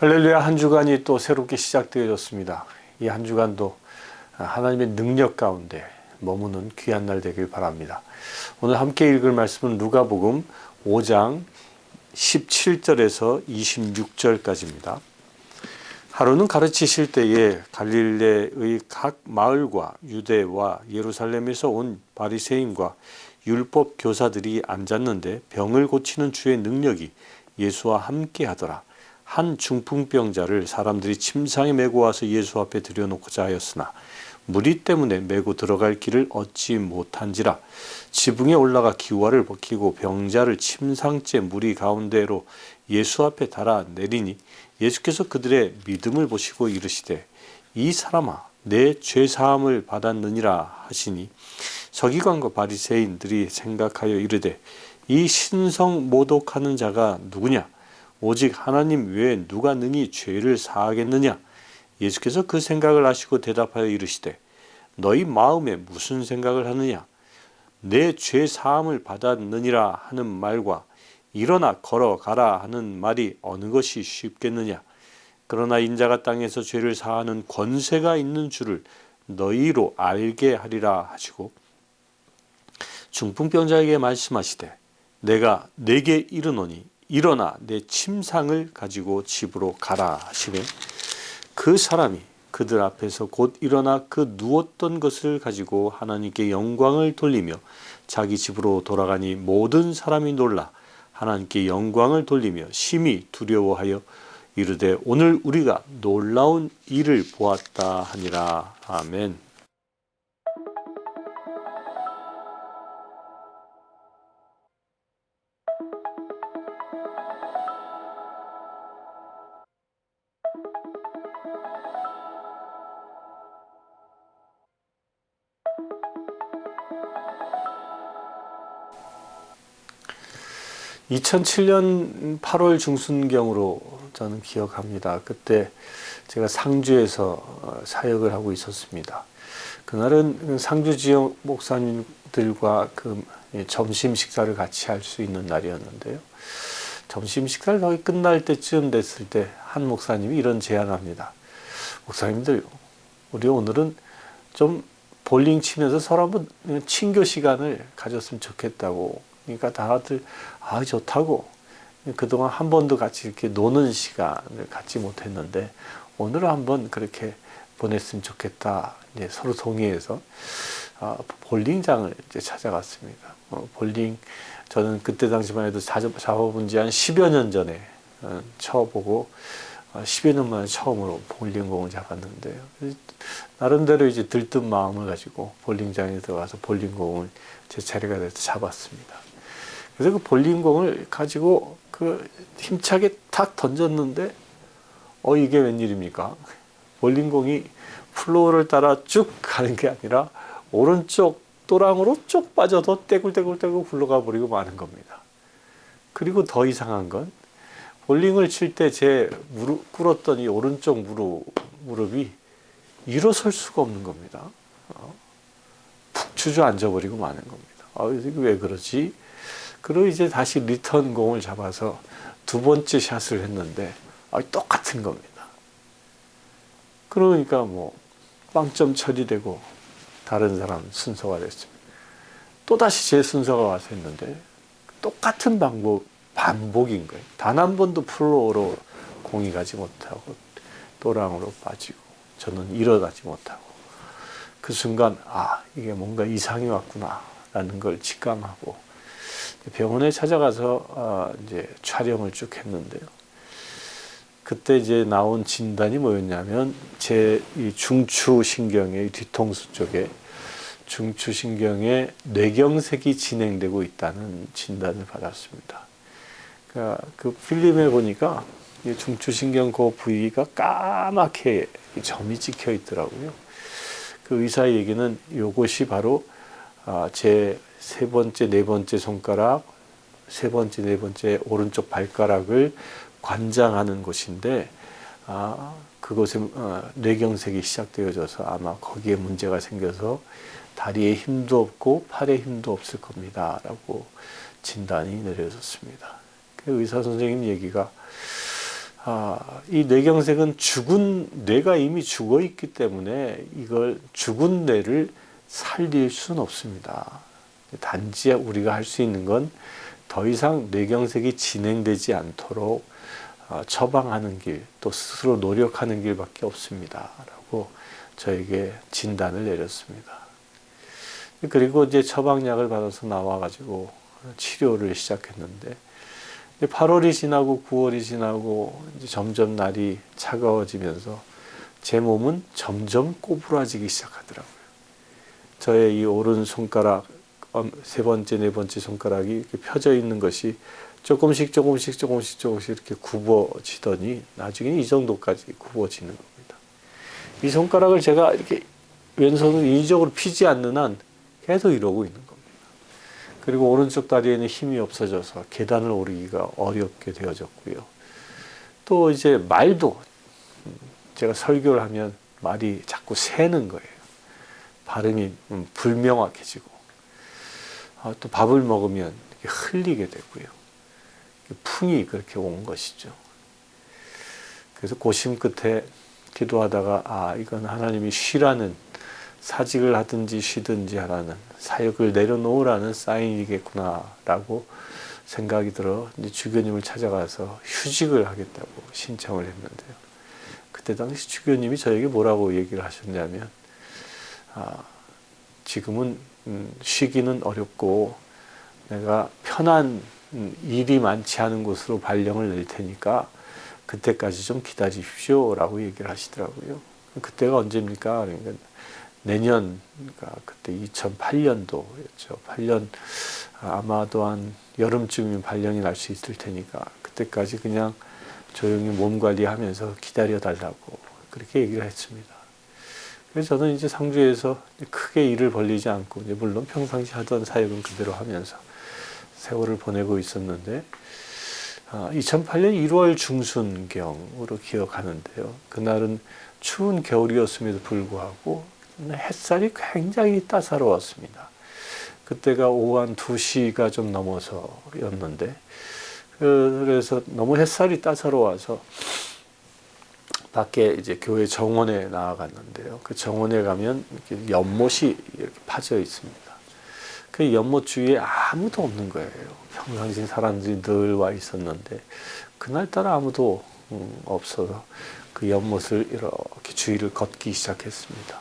할렐루야. 한 주간이 또 새롭게 시작되어졌습니다. 이 한 주간도 하나님의 능력 가운데 머무는 귀한 날 되길 바랍니다. 오늘 함께 읽을 말씀은 누가복음 5장 17절에서 26절까지입니다. 하루는 가르치실 때에 갈릴레의 각 마을과 유대와 예루살렘에서 온 바리새인과 율법 교사들이 앉았는데 병을 고치는 주의 능력이 예수와 함께 하더라. 한 중풍병자를 사람들이 침상에 메고 와서 예수 앞에 들여놓고자 하였으나 무리 때문에 메고 들어갈 길을 얻지 못한지라. 지붕에 올라가 기와를 벗기고 병자를 침상째 무리 가운데로 예수 앞에 달아 내리니 예수께서 그들의 믿음을 보시고 이르시되 이 사람아 내 죄사함을 받았느니라 하시니 서기관과 바리새인들이 생각하여 이르되 이 신성 모독하는 자가 누구냐? 오직 하나님 외에 누가 능히 죄를 사하겠느냐? 예수께서 그 생각을 아시고 대답하여 이르시되 너희 마음에 무슨 생각을 하느냐? 내 죄 사함을 받았느니라 하는 말과 일어나 걸어가라 하는 말이 어느 것이 쉽겠느냐? 그러나 인자가 땅에서 죄를 사하는 권세가 있는 줄을 너희로 알게 하리라 하시고 중풍병자에게 말씀하시되 내가 네게 이르노니 일어나 내 침상을 가지고 집으로 가라 하시매 그 사람이 그들 앞에서 곧 일어나 그 누웠던 것을 가지고 하나님께 영광을 돌리며 자기 집으로 돌아가니 모든 사람이 놀라 하나님께 영광을 돌리며 심히 두려워하여 이르되 오늘 우리가 놀라운 일을 보았다 하니라. 아멘. (2007년 8월) 중순경으로 저는 기억합니다. 그때 제가 상주에서 사역을 하고 있었습니다. 그날은 상주 지역 목사님들과 점심 식사를 같이 할 수 있는 날이었는데요. 점심 식사를 거의 끝날 때쯤 됐을 때 한 목사님이 이런 제안합니다. 목사님들, 우리 오늘은 좀 볼링 치면서 서로 한번 친교 시간을 가졌으면 좋겠다고. 그러니까 다들 좋다고. 그동안 한 번도 같이 이렇게 노는 시간을 갖지 못했는데 오늘은 한번 그렇게 보냈으면 좋겠다. 이제 서로 동의해서 볼링장을 이제 찾아갔습니다. 볼링 저는 그때 당시만 해도 잡아본 지 한 10여 년 전에 쳐보고 10여 년 만에 처음으로 볼링공을 잡았는데요. 나름대로 이제 들뜬 마음을 가지고 볼링장에 들어가서 볼링공을 제 차례가 돼서 잡았습니다. 그래서 그 볼링공을 가지고 힘차게 탁 던졌는데 이게 웬일입니까? 볼링공이 플로어를 따라 쭉 가는 게 아니라 오른쪽 또랑으로 쭉 빠져서 떼굴떼굴떼굴 굴러가 버리고 마는 겁니다. 그리고 더 이상한 건 볼링을 칠 때 제 꿇었던 이 오른쪽 무릎이 일어설 수가 없는 겁니다. 푹 주저앉아 버리고 마는 겁니다. 이게 왜 그러지? 그리고 이제 다시 리턴 공을 잡아서 두 번째 샷을 했는데 똑같은 겁니다. 그러니까 빵점 처리되고 다른 사람 순서가 됐습니다. 또다시 제 순서가 와서 했는데 똑같은 반복인 거예요. 단 한 번도 플로어로 공이 가지 못하고 또랑으로 빠지고 저는 일어나지 못하고 그 순간 이게 뭔가 이상이 왔구나 라는 걸 직감하고 병원에 찾아가서 이제 촬영을 쭉 했는데요. 그때 이제 나온 진단이 뭐였냐면 제 이 중추신경의 뒤통수 쪽에 중추신경에 뇌경색이 진행되고 있다는 진단을 받았습니다. 그러니까 그 필름에 보니까 이 중추신경 그 부위가 까맣게 점이 찍혀 있더라고요. 그 의사의 얘기는 이것이 바로 제 세 번째, 네 번째 손가락, 세 번째, 네 번째 오른쪽 발가락을 관장하는 곳인데 그곳에 뇌경색이 시작되어져서 아마 거기에 문제가 생겨서 다리에 힘도 없고 팔에 힘도 없을 겁니다 라고 진단이 내려졌습니다. 그 의사 선생님 얘기가 이 뇌경색은 죽은 뇌가 이미 죽어 있기 때문에 이걸 죽은 뇌를 살릴 수는 없습니다. 단지 우리가 할 수 있는 건 더 이상 뇌경색이 진행되지 않도록 처방하는 길, 또 스스로 노력하는 길밖에 없습니다. 라고 저에게 진단을 내렸습니다. 그리고 이제 처방약을 받아서 나와가지고 치료를 시작했는데 8월이 지나고 9월이 지나고 이제 점점 날이 차가워지면서 제 몸은 점점 꼬부라지기 시작하더라고요. 저의 이 오른 손가락, 세 번째, 네 번째 손가락이 이렇게 펴져 있는 것이 조금씩 이렇게 굽어지더니 나중에 이 정도까지 굽어지는 겁니다. 이 손가락을 제가 이렇게 왼손을 인위적으로 피지 않는 한 계속 이러고 있는 겁니다. 그리고 오른쪽 다리에는 힘이 없어져서 계단을 오르기가 어렵게 되어졌고요. 또 이제 말도 제가 설교를 하면 말이 자꾸 새는 거예요. 발음이 불명확해지고 또 밥을 먹으면 흘리게 되고요. 풍이 그렇게 온 것이죠. 그래서 고심 끝에 기도하다가 이건 하나님이 쉬라는, 사직을 하든지 쉬든지 하라는, 사역을 내려놓으라는 사인이겠구나라고 생각이 들어 이제 주교님을 찾아가서 휴직을 하겠다고 신청을 했는데요. 그때 당시 주교님이 저에게 뭐라고 얘기를 하셨냐면 지금은 쉬기는 어렵고 내가 편한 일이 많지 않은 곳으로 발령을 낼 테니까 그때까지 좀 기다리십시오 라고 얘기를 하시더라고요. 그때가 언제입니까? 그러니까 내년, 그러니까 그때 2008년도였죠. 8년 아마도 한 여름쯤이면 발령이 날 수 있을 테니까 그때까지 그냥 조용히 몸 관리하면서 기다려달라고 그렇게 얘기를 했습니다. 그래서 저는 이제 상주에서 크게 일을 벌리지 않고 이제 물론 평상시 하던 사역은 그대로 하면서 세월을 보내고 있었는데 2008년 1월 중순경으로 기억하는데요. 그날은 추운 겨울이었음에도 불구하고 햇살이 굉장히 따사로웠습니다. 그때가 오후 한 2시가 좀 넘어서였는데 그래서 너무 햇살이 따사로워서 밖에 이제 교회 정원에 나아갔는데요. 그 정원에 가면 이렇게 연못이 이렇게 파져 있습니다. 그 연못 주위에 아무도 없는 거예요. 평상시 사람들이 늘 와 있었는데 그날따라 아무도 없어서 그 연못을 이렇게 주위를 걷기 시작했습니다.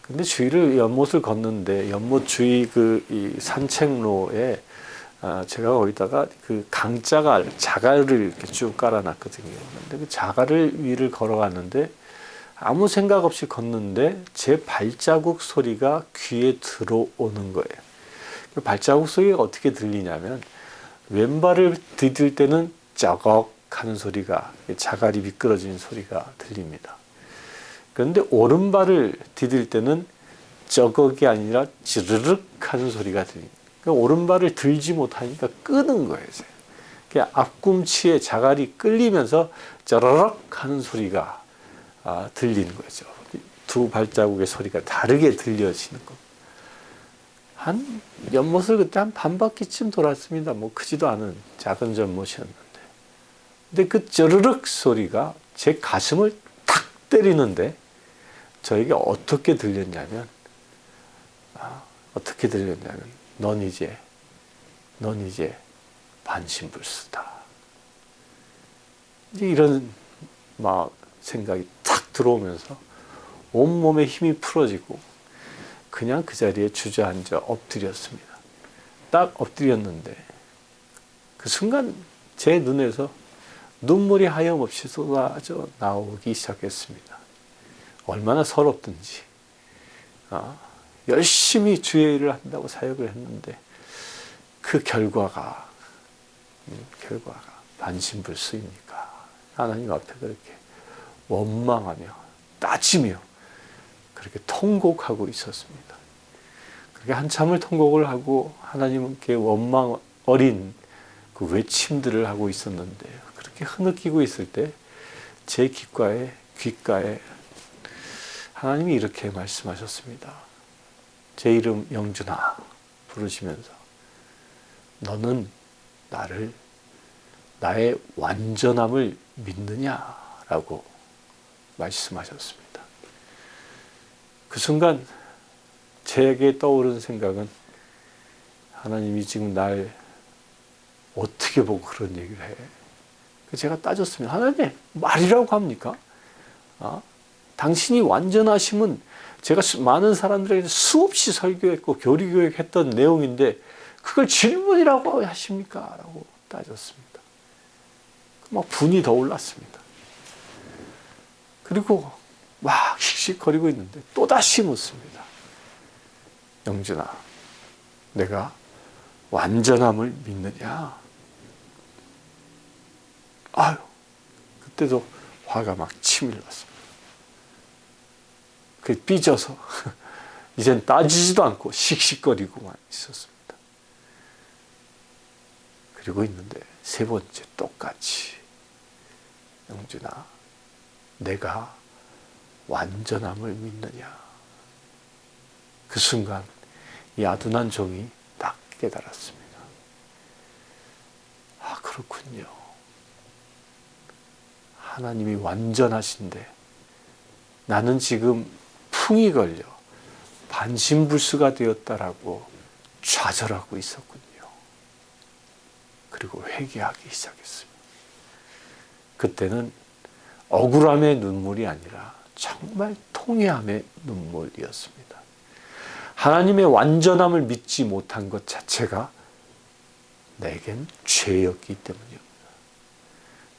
근데 연못을 걷는데 연못 주위 이 산책로에 제가 거기다가 그 자갈을 이렇게 쭉 깔아놨거든요. 근데 그 자갈을 위를 걸어갔는데 아무 생각 없이 걷는데 제 발자국 소리가 귀에 들어오는 거예요. 그 발자국 소리가 어떻게 들리냐면 왼발을 디딜 때는 쩌걱 하는 소리가, 자갈이 미끄러지는 소리가 들립니다. 그런데 오른발을 디딜 때는 쩌걱이 아니라 찌르륵 하는 소리가 들립니다. 그러니까 오른발을 들지 못하니까 끄는 거예요. 앞꿈치에 자갈이 끌리면서 쩌르륵 하는 소리가 들리는 거죠. 두 발자국의 소리가 다르게 들려지는 겁니다. 연못을 그때 한 반바퀴쯤 돌았습니다. 뭐 크지도 않은 작은 연못이었는데. 근데 그 쩌르륵 소리가 제 가슴을 탁 때리는데 저에게 어떻게 들렸냐면 넌 이제 반신불수다. 이제 이런 막 생각이 탁 들어오면서 온몸에 힘이 풀어지고 그냥 그 자리에 주저앉아 엎드렸습니다. 딱 엎드렸는데 그 순간 제 눈에서 눈물이 하염없이 쏟아져 나오기 시작했습니다. 얼마나 서럽든지 열심히 주의 일을 한다고 사역을 했는데 그 결과가 반신불수입니까? 하나님 앞에 그렇게 원망하며 따지며 그렇게 통곡하고 있었습니다. 그렇게 한참을 통곡을 하고 하나님께 원망 어린 그 외침들을 하고 있었는데 그렇게 흐느끼고 있을 때 제 귓가에 하나님이 이렇게 말씀하셨습니다. 제 이름 영준아 부르시면서 너는 나를 나의 완전함을 믿느냐라고 말씀하셨습니다. 그 순간 제게 떠오른 생각은 하나님이 지금 날 어떻게 보고 그런 얘기를 해? 제가 따졌습니다. 하나님, 말이라고 합니까? 당신이 완전하심은 제가 많은 사람들에게 수없이 설교했고 교리교육했던 내용인데 그걸 질문이라고 하십니까? 라고 따졌습니다. 막 분이 더 올랐습니다. 그리고 막 씩씩거리고 있는데 또다시 묻습니다. 영준아, 내가 완전함을 믿느냐? 아유, 그때도 화가 막 치밀었습니다. 그 삐져서 이젠 따지지도 않고 씩씩거리고만 있었습니다. 그리고 있는데 세 번째 똑같이 영준아, 내가 완전함을 믿느냐? 그 순간 이 아둔한 종이 딱 깨달았습니다. 아, 그렇군요. 하나님이 완전하신데 나는 지금 풍이 걸려 반신불수가 되었다라고 좌절하고 있었군요. 그리고 회개하기 시작했습니다. 그때는 억울함의 눈물이 아니라 정말 통회함의 눈물이었습니다. 하나님의 완전함을 믿지 못한 것 자체가 내겐 죄였기 때문입니다.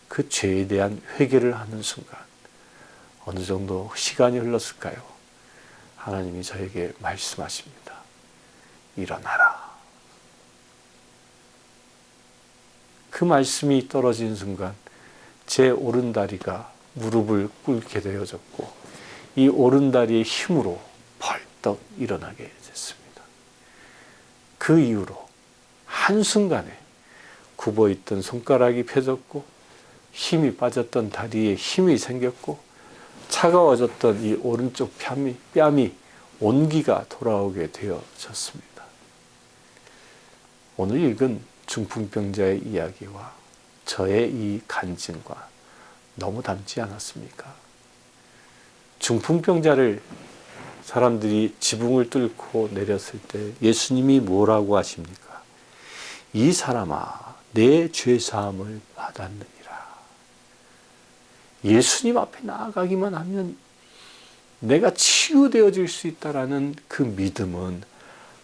그 죄에 대한 회개를 하는 순간 어느 정도 시간이 흘렀을까요? 하나님이 저에게 말씀하십니다. 일어나라. 그 말씀이 떨어진 순간 제 오른다리가 무릎을 꿇게 되어졌고 이 오른다리의 힘으로 벌떡 일어나게 됐습니다. 그 이후로 한순간에 굽어있던 손가락이 펴졌고 힘이 빠졌던 다리에 힘이 생겼고 차가워졌던 이 오른쪽 뺨이 온기가 돌아오게 되어졌습니다. 오늘 읽은 중풍병자의 이야기와 저의 이 간증과 너무 닮지 않았습니까? 중풍병자를 사람들이 지붕을 뚫고 내렸을 때 예수님이 뭐라고 하십니까? 이 사람아, 내 죄사함을 받았느니라. 예수님 앞에 나아가기만 하면 내가 치유되어질 수 있다라는 그 믿음은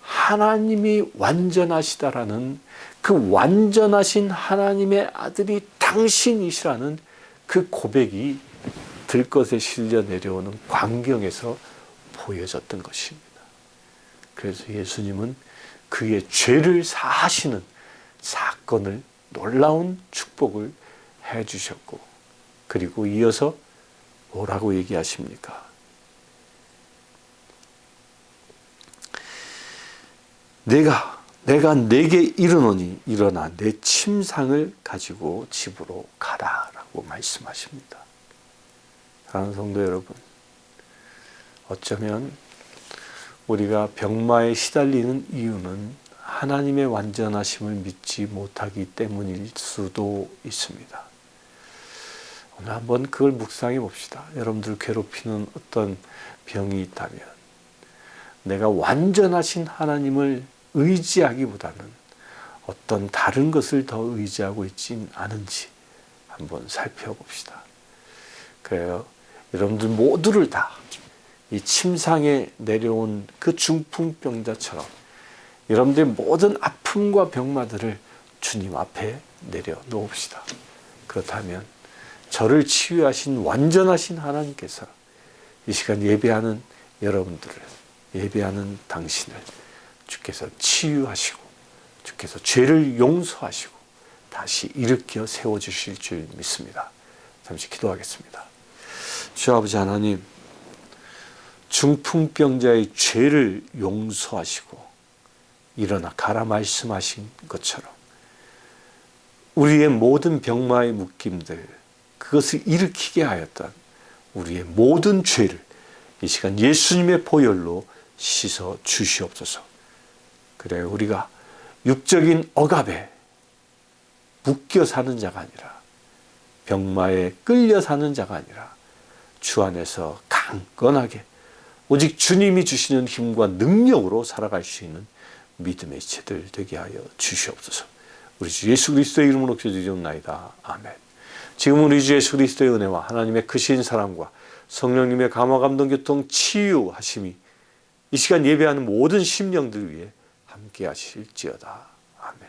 하나님이 완전하시다라는 그 완전하신 하나님의 아들이 당신이시라는 그 고백이 들것에 실려 내려오는 광경에서 보여졌던 것입니다. 그래서 예수님은 그의 죄를 사하시는 사건을 놀라운 축복을 해주셨고 그리고 이어서 뭐라고 얘기하십니까? 내가 내게 이르노니 일어나 내 침상을 가지고 집으로 가라라고 말씀하십니다. 사랑하는 성도 여러분, 어쩌면 우리가 병마에 시달리는 이유는 하나님의 완전하심을 믿지 못하기 때문일 수도 있습니다. 오늘 한번 그걸 묵상해 봅시다. 여러분들 괴롭히는 어떤 병이 있다면 내가 완전하신 하나님을 의지하기보다는 어떤 다른 것을 더 의지하고 있지 않은지 한번 살펴봅시다. 그래요. 여러분들 모두를 다 이 침상에 내려온 그 중풍병자처럼 여러분들의 모든 아픔과 병마들을 주님 앞에 내려놓읍시다. 그렇다면 저를 치유하신 완전하신 하나님께서 이 시간 예배하는 여러분들을, 예배하는 당신을 주께서 치유하시고 주께서 죄를 용서하시고 다시 일으켜 세워주실 줄 믿습니다. 잠시 기도하겠습니다. 주 아버지 하나님, 중풍병자의 죄를 용서하시고 일어나 가라 말씀하신 것처럼 우리의 모든 병마의 묶임들, 그것을 일으키게 하였던 우리의 모든 죄를 이 시간 예수님의 보혈로 씻어 주시옵소서. 그래 우리가 육적인 억압에 묶여 사는 자가 아니라, 병마에 끌려 사는 자가 아니라 주 안에서 강건하게 오직 주님이 주시는 힘과 능력으로 살아갈 수 있는 믿음의 지체들 되게 하여 주시옵소서. 우리 주 예수 그리스도의 이름으로 기도드리옵나이다. 아멘. 지금 우리 주 예수 그리스도의 은혜와 하나님의 크신 사랑과 성령님의 감화 감동 교통 치유하심이 이 시간 예배하는 모든 심령들 위해 함께 하실지어다. 아멘.